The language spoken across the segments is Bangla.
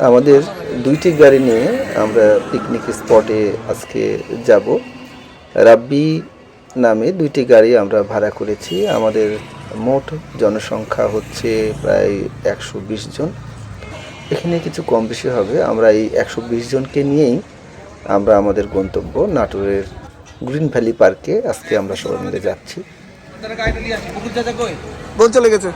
আমাদের দুইটি গাড়ি নিয়ে আমরা পিকনিক স্পটে আজকে যাব। রাব্বি নামে দুইটি গাড়ি আমরা ভাড়া করেছি। আমাদের মোট জনসংখ্যা হচ্ছে প্রায় 120 জন। এখানে কিছু কম বেশি হবে। আমরা এই 120 জনকে নিয়েই আমরা আমাদের গন্তব্য নাটোরের গ্রিন ভ্যালি পার্কে আজকে আমরা সবাই মিলে যাচ্ছি। বল চলে গেছে।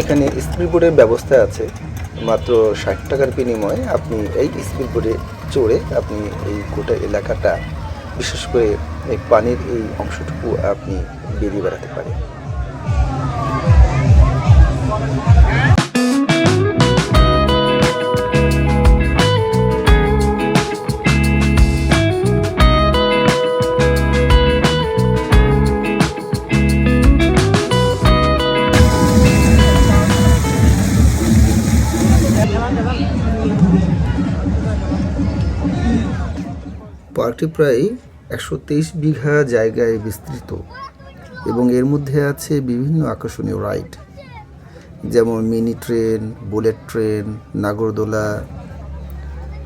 এখানে স্পিড বোটের ব্যবস্থা আছে। মাত্র 60 টাকার বিনিময়ে আপনি এই স্পিড বোটে চড়ে আপনি এই গোটা এলাকাটা, বিশেষ করে এই পানির এই অংশটুকু আপনি বেরিয়ে বেড়াতে পারেন। পার্কটি প্রায় 123 বিঘা জায়গায় বিস্তৃত এবং এর মধ্যে আছে বিভিন্ন আকর্ষণীয় রাইড, যেমন মিনি ট্রেন, বুলেট ট্রেন, নাগরদোলা,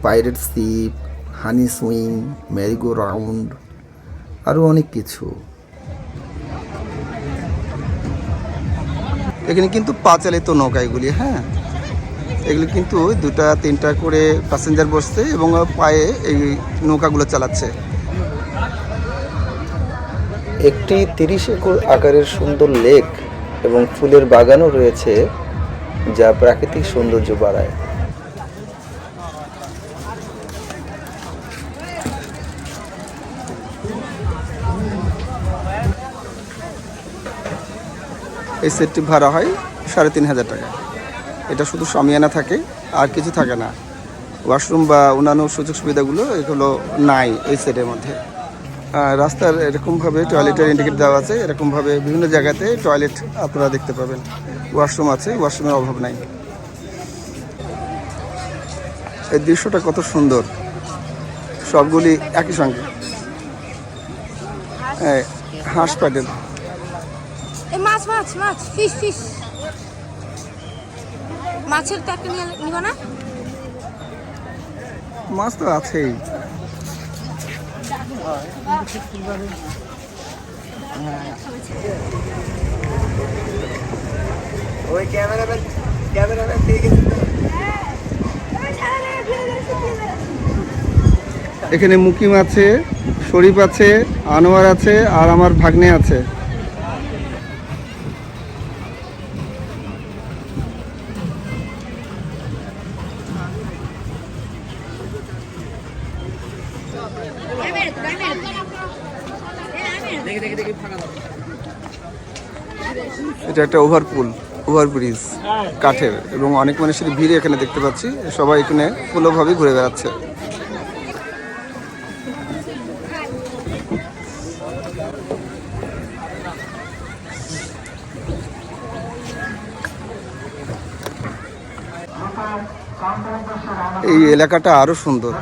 পাইরেট শিপ, হানি সুইং, ম্যারিগো রাউন্ড, আরও অনেক কিছু। এখানে কিন্তু পা চালিত নৌকা এগুলি, হ্যাঁ, এগুলি কিন্তু 2-3টা করে প্যাসেঞ্জার বসছে এবং পায়ে এই নৌকাগুলো চালাচ্ছে। একটি 30 একর আকারের সুন্দর লেক এবং ফুলের বাগানও রয়েছে, যা প্রাকৃতিক সৌন্দর্য বাড়ায়। এই সেটটি ভাড়া হয় 3500 টাকা। এটা শুধু শামিয়ানা থাকে, আর কিছু থাকে না। ওয়াশরুম বা অন্যান্য সুযোগ সুবিধাগুলো এগুলো নাই এই সেটের মধ্যে। রাস্তার এরকমভাবে টয়লেটের ইন্ডিকেট দেওয়া আছে, এরকমভাবে বিভিন্ন জায়গাতে টয়লেট আপনারা দেখতে পাবেন। ওয়াশরুম আছে, ওয়াশরুমের অভাব নাই। এই দৃশ্যটা কত সুন্দর, সবগুলি একই সঙ্গে। হাঁস প্যাডেল, মাছ মাছ মাছ ফিশ ফিশ, মাছের তো একটা নিব না? মাছ তো আছেই। ওই ক্যামেরাম্যান দিয়ে গেছে। এখানে মুকিম আছে, শরীফ আছে, আনোয়ার আছে, আর আমার ভাগ্নে আছে। এটা একটা ওভারব্রিজ কাঠের, এবং অনেক মানুষের ভিড় এখানে দেখতে পাচ্ছি। সবাই এখানে ফুলভাবে ঘুরে বেড়াচ্ছে। এই এলাকাটা আরো সুন্দর।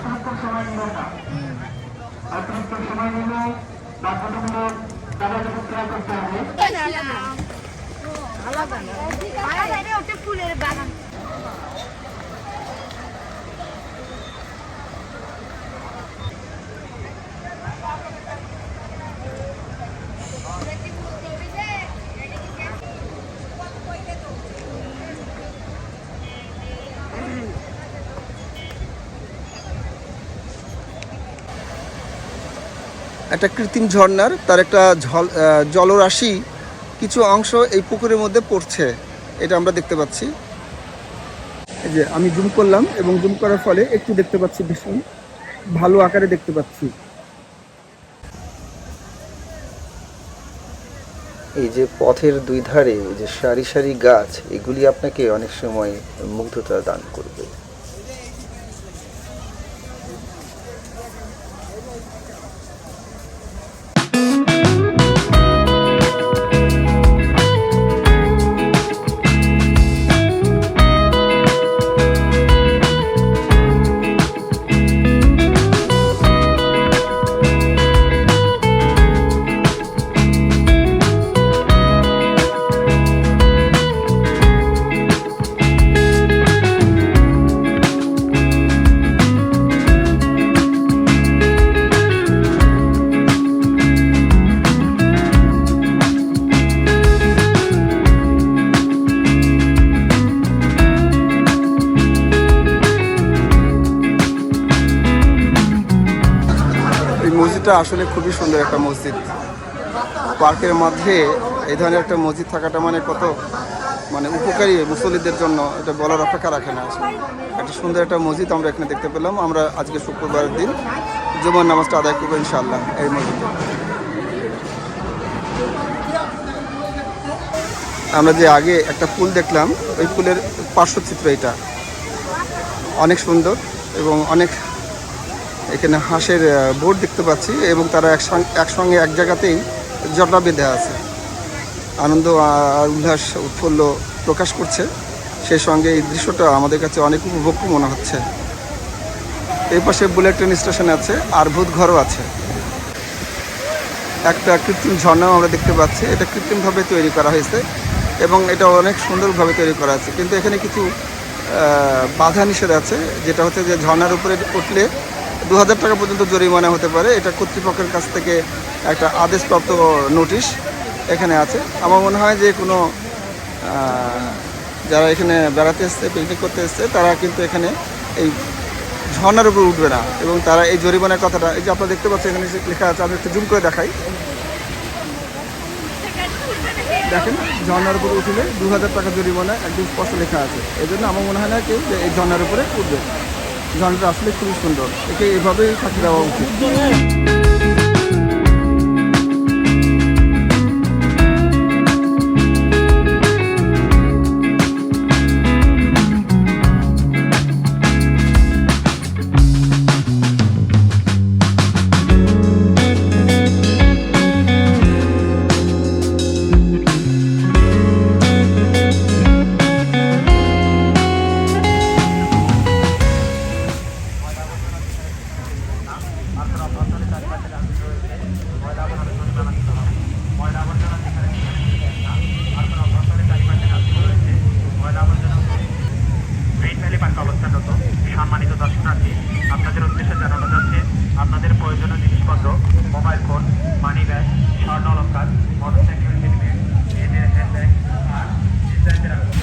একটা কৃত্রিম ঝর্ণার তার একটা জলরাশি কিছু অংশ এই পুকুরের মধ্যে পড়ছে, এটা আমরা দেখতে পাচ্ছি। এই যে আমি জুম করলাম এবং জুম করার ফলে একটু দেখতে পাচ্ছি, ভীষণ ভালো আকারে দেখতে পাচ্ছি। এই যে পথের দুই ধারে যে সারি সারি গাছ, এগুলি আপনাকে অনেক সময় মুগ্ধতা দান করবে। মসজিদটা আসলে খুবই সুন্দর একটা মসজিদ। পার্কের মধ্যে এই ধরনের একটা মসজিদ থাকাটা মানে কত মানে উপকারী মুসল্লিদের জন্য, এটা বলার অপেক্ষা রাখে না। একটা সুন্দর একটা মসজিদ আমরা এখানে দেখতে পেলাম। আমরা আজকে শুক্রবারের দিন জুমার নামাজটা আদায় করবো ইনশাআল্লাহ এই মসজিদে। আমরা যে আগে একটা পুল দেখলাম, ওই পুলের পার্শ্বচিত্র এটা অনেক সুন্দর এবং অনেক এখানে হাঁসের বোর্ড দেখতে পাচ্ছি এবং তারা একসঙ্গে এক জায়গাতেই জটলা বেঁধে আছে, আনন্দ আর উল্লাস উৎফুল্ল প্রকাশ করছে। সেই সঙ্গে এই দৃশ্যটা আমাদের কাছে অনেক উপভোগ্য মনে হচ্ছে। এই পাশে বুলেট ট্রেন স্টেশন আছে আর ভূত ঘরও আছে। একটা কৃত্রিম ঝর্ণাও আমরা দেখতে পাচ্ছি, এটা কৃত্রিমভাবে তৈরি করা হয়েছে এবং এটা অনেক সুন্দরভাবে তৈরি করা আছে। কিন্তু এখানে কিছু বাধা নিষেধ আছে, যেটা হচ্ছে যে ঝর্ণার উপরে উঠলে 2000 টাকা পর্যন্ত জরিমানা হতে পারে। এটা কর্তৃপক্ষের কাছ থেকে একটা আদেশপ্রাপ্ত নোটিশ এখানে আছে। আমার মনে হয় যে কোনো যারা এখানে বেড়াতে এসছে, পিকনিক করতে এসছে, তারা কিন্তু এখানে এই ঝর্ণার উপর উঠবে না এবং তারা এই জরিমানার কথাটা, এই যে আপনারা দেখতে পাচ্ছেন এখানে লেখা আছে, আমি একটু জুম করে দেখাই। দেখেন, ঝর্ণার উপরে উঠলে 2000 টাকা জরিমানা একদম স্পষ্ট লেখা আছে। এই জন্য আমার মনে হয় না কেউ যে এই ঝর্ণার উপরে উঠবে। ঝর্ণাটা আসলে খুবই সুন্দর, একে এভাবেই থাকি দেওয়া উচিত। সম্মানিত দর্শনার্থী, আপনাদের উদ্দেশ্যে জানানো যাচ্ছে আপনাদের প্রয়োজনীয় জিনিসপত্র, মোবাইল ফোন, মানি ব্যাগ, স্বর্ণ অলংকার, মোটরসাইকেল হেলমেট, মেয়েদের হ্যান্ডব্যাগ আর ডিজাইনের রাখুন।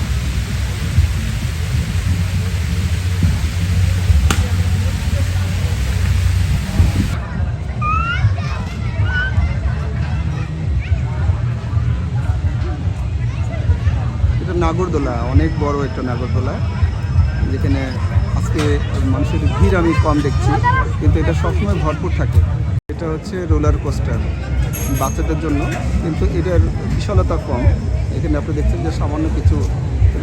এটা নাগরদোলা, অনেক বড় একটা নাগরদোলা, যেখানে আজকে মানুষের ভিড় আমি কম দেখছি, কিন্তু এটা সবসময় ভরপুর থাকে। এটা হচ্ছে রোলার কোস্টার বাচ্চাদের জন্য, কিন্তু এটার বিশালতা কম। এখানে আপনি দেখছেন যে সামান্য কিছু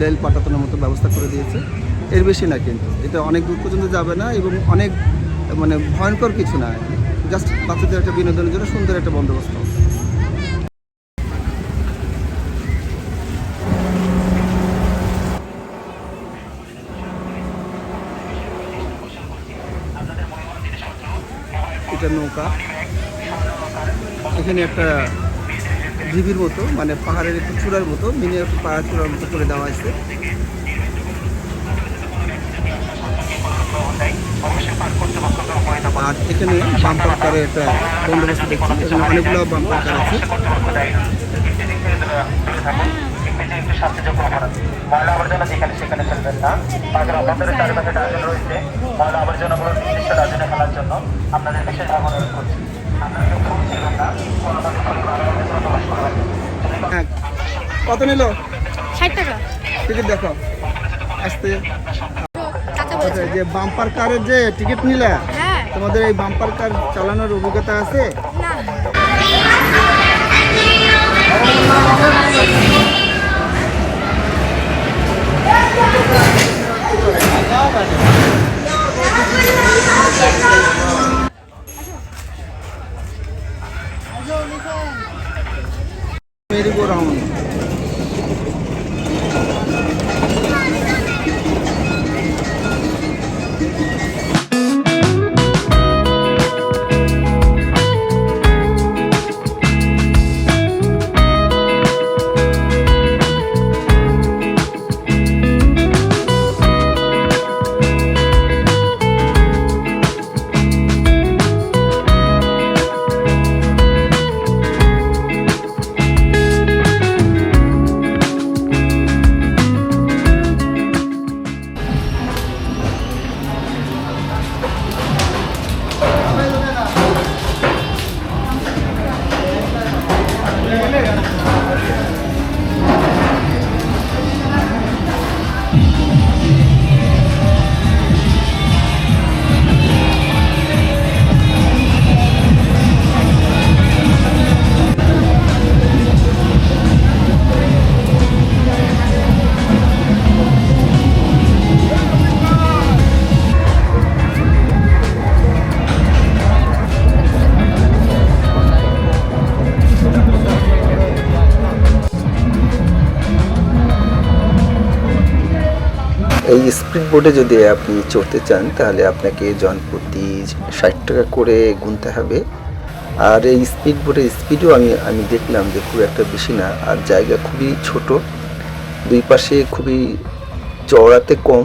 রেল পাটাতনের মতো ব্যবস্থা করে দিয়েছে, এর বেশি না। কিন্তু এটা অনেক দূর পর্যন্ত যাবে না এবং অনেক মানে ভয়ঙ্কর কিছু না, জাস্ট বাচ্চাদের একটা বিনোদনের জন্য সুন্দর একটা বন্দোবস্ত। এটা নৌকা, এখানে একটা ঢিবির মতো, মানে পাহাড়ের একটু চূড়ার মতো, মিনি একটু পাহাড় চূড়ার মতো করে দেওয়া হয়েছে। আর এখানে বাম্পার কারের একটা বন্দোবস্ত দেখছি, এখানে অনেকগুলো বাম্পার কার আছে। ময়লা আবর্জনা যেখানে সেখানে ফেলবেন না। পাখির অভ্যন্তরে চারিপাশে ডাস্টবিন রয়েছে, ময়লা আবর্জনাগুলো নির্দিষ্ট ডাস্টবিনে ফেলার জন্য আপনাদের বিশেষভাবে অনুরোধ করছি। হ্যাঁ, কত নিল? 60 টাকা। টিকিট দেখো আসতে। কাকা বলছে। যে বাম্পার কারের যে টিকিট নিলে, হ্যাঁ। তোমাদের এই বাম্পার কার চালানোর অভিজ্ঞতা আছে? না। Mary go round. স্পিড বোটে যদি আপনি চড়তে চান তাহলে আপনাকে জনপ্রতি 60 টাকা করে গুনতে হবে। আর এই স্পিড বোটের স্পিডও আমি দেখলাম যে খুব একটা বেশি না, আর জায়গা খুবই ছোট, দুই পাশে খুবই চওড়াতে কম।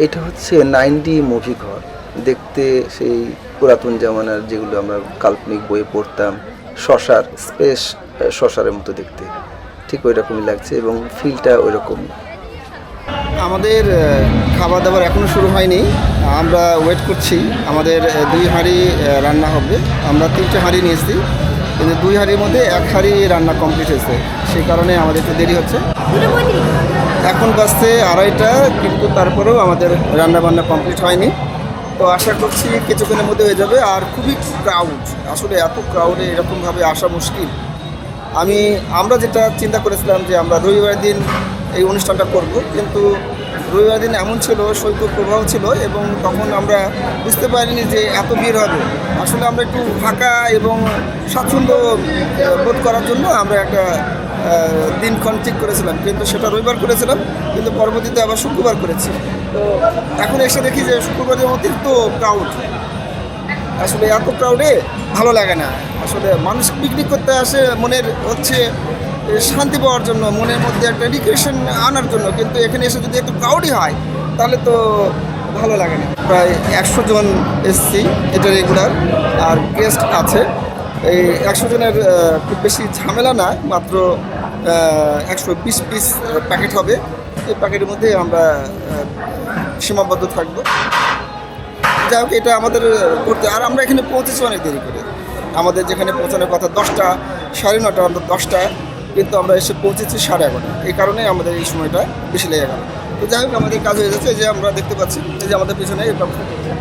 এটা হচ্ছে 9D মুভি ঘর, দেখতে সেই পুরাতন জামানার যেগুলো আমরা কাল্পনিক বইয়ে পড়তাম, শশার স্পেস শশারের মতো দেখতে, ঠিক ওই রকমই লাগছে এবং ফিলটা ওই রকমই। আমাদের খাবার দাবার এখনও শুরু হয়নি, আমরা ওয়েট করছি। আমাদের 2 হাঁড়ি রান্না হবে। আমরা 3টে হাঁড়ি নিয়েছি, কিন্তু 2 হাঁড়ির মধ্যে 1 হাঁড়ি রান্না কমপ্লিট হয়েছে, সেই কারণে আমাদের একটু দেরি হচ্ছে। এখন বাজছে 2:30, কিন্তু তারপরেও আমাদের রান্না বান্না কমপ্লিট হয়নি। তো আশা করছি কিছুক্ষণের মধ্যে হয়ে যাবে। আর খুবই ক্রাউড, আসলে এত ক্রাউডে এরকমভাবে আসা মুশকিল। আমরা যেটা চিন্তা করেছিলাম যে আমরা রবিবার দিন এই অনুষ্ঠানটা করব, কিন্তু রবিবার দিন এমন ছিল, শৈত্য প্রবাহ ছিল এবং তখন আমরা বুঝতে পারিনি যে এত ভিড় হবে। আসলে আমরা একটু ফাঁকা এবং স্বাচ্ছন্দ্য বোধ করার জন্য আমরা একটা দিনক্ষণ ঠিক করেছিলাম, কিন্তু সেটা রবিবার করেছিলাম, কিন্তু পরবর্তীতে আবার শুক্রবার করেছি। তো এখন এসে দেখি যে শুক্রবারের অতিরিক্ত ক্রাউড। আসলে এত ক্রাউডে ভালো লাগে না। আসলে মানুষ পিকনিক করতে আসে মনের হচ্ছে শান্তি পাওয়ার জন্য, মনের মধ্যে একটা রিক্রিয়েশন আনার জন্য, কিন্তু এখানে এসে যদি একটু ক্রাউডই হয় তাহলে তো ভালো লাগে না। প্রায় 100 জন এসছি, এটা রেগুলার, আর গেস্ট আছে। এই 100 জনের খুব বেশি ঝামেলা না, মাত্র 120 পিস প্যাকেট হবে। এই প্যাকেটের মধ্যে আমরা সীমাবদ্ধ থাকবো। যাই হোক, এটা আমাদের করতে, আর আমরা এখানে পৌঁছেছি অনেক দেরি করে। আমাদের যেখানে পৌঁছানোর কথা 10টা, 9:30, আমরা 10টা, কিন্তু আমরা এসে পৌঁছেছি 11:30। এই কারণে আমাদের এই সময়টা বেশি লেগে গেল। তো যাই হোক, আমাদের কাজ হয়ে যাচ্ছে। যে আমরা দেখতে পাচ্ছি এই যে আমাদের পিছনে এই ব্যবস্থা করছে,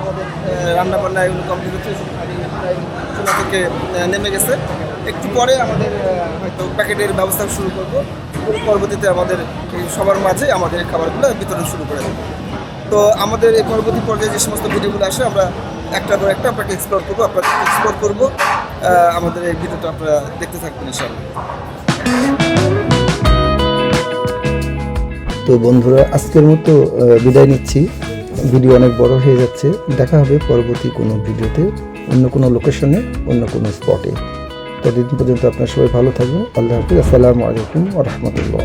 আমাদের রান্নাবান্না এগুলো কমপ্লিট হচ্ছে, চুলা থেকে নেমে গেছে। একটু পরে আমাদের হয়তো প্যাকেটের ব্যবস্থা শুরু করবো, পরবর্তীতে আমাদের এই সবার মাঝে আমাদের খাবারগুলো বিতরণ শুরু করে দেবো। তো আমাদের এই পরবর্তী পর্যায়ে যে সমস্ত ভিডিওগুলো আসে আমরা একটা পর একটা আপনাকে এক্সপ্লোর করবো, আপনাকে এক্সপ্লোর করবো। আমাদের এই ভিডিওটা আপনারা দেখতে থাকবেন ইনশাআল্লাহ। তো বন্ধুরা, আজকের মতো বিদায় নিচ্ছি। ভিডিও অনেক বড় হয়ে যাচ্ছে। দেখা হবে পরবর্তী কোনো ভিডিওতে, অন্য কোনো লোকেশনে, অন্য কোনো স্পটে। ততদিন পর্যন্ত আপনারা সবাই ভালো থাকবেন। আল্লাহ হাফিজ। আসসালামু আলাইকুম ওয়া রাহমাতুল্লাহ।